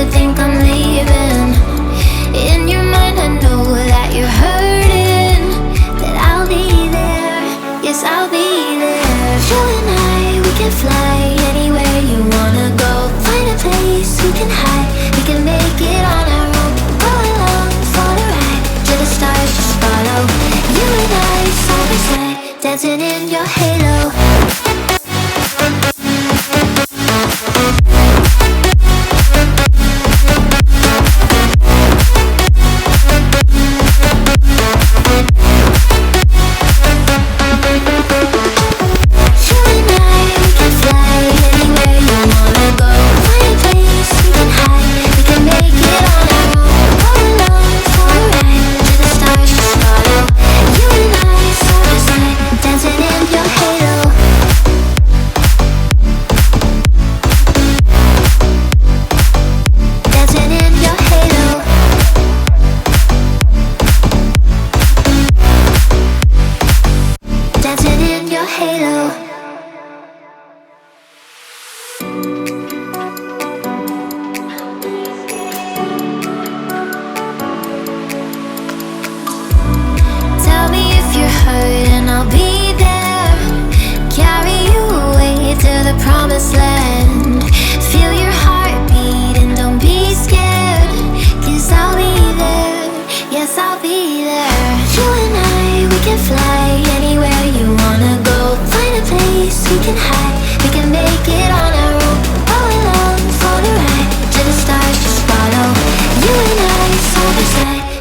head, think I'm leaving. In your mind I know that you're hurting, that I'll be there, yes I'll be there. You and I, we can fly anywhere you wanna go. Find a place we can hide, we can make it on our own. Go along for the ride, to the stars just follow. You and I, side by side, dancing in your halo.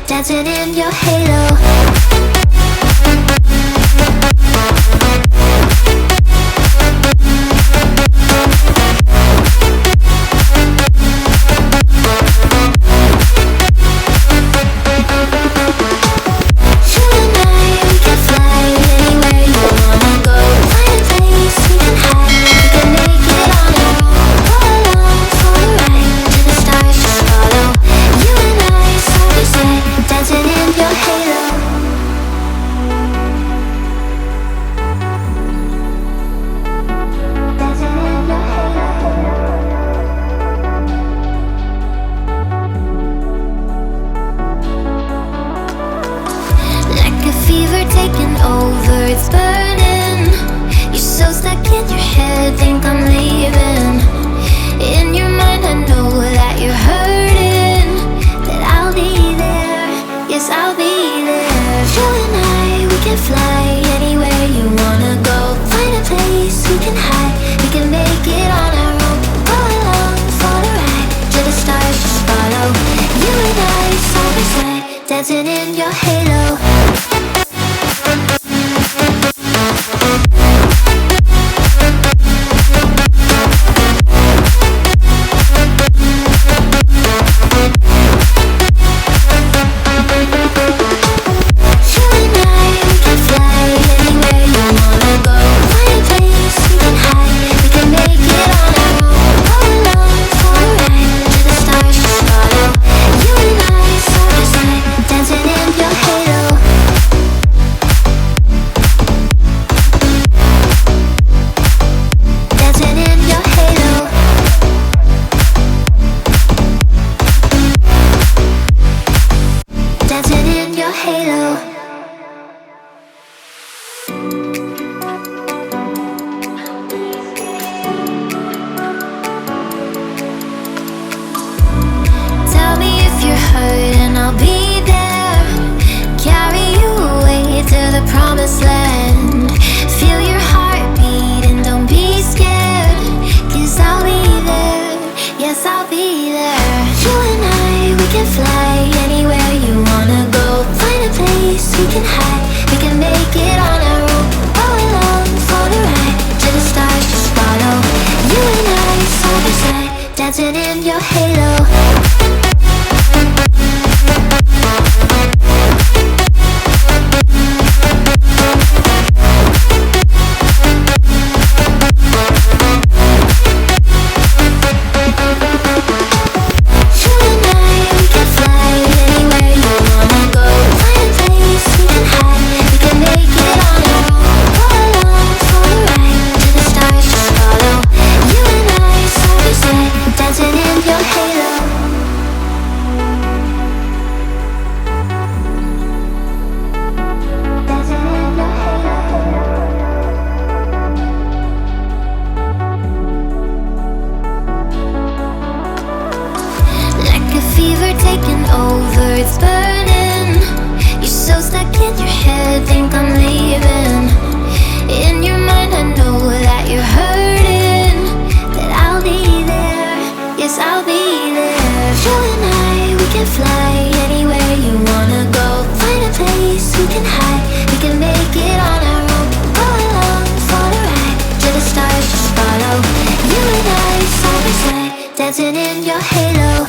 Dancing in your halo. Taking over, it's burning. You're so stuck in your head, think I'm leaving. In your mind I know that you're hurting, that I'll be there, yes I'll be there. You and I, we can fly anywhere you wanna go. Find a place we can hide, we can make it on our own. Go along for the ride, to the stars just follow. You and I, side by side, dancing in your halo. Dancing in your halo. You and I, we can fly taking over, it's burning. You're so stuck in your head, think I'm leaving. In your mind I know that you're hurting, that I'll be there, yes I'll be there. You and I, we can fly anywhere you wanna go. Find a place we can hide, we can make it on our own. Go along for the ride, to the stars just follow. You and I, side by side, dancing in your halo.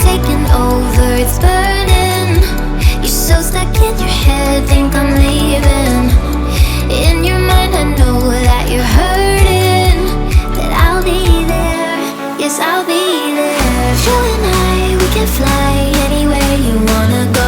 Taking over, it's burning. You're so stuck in your head, think I'm leaving. In your mind I know that you're hurting, that I'll be there, yes I'll be there. You and I, we can fly anywhere you wanna go.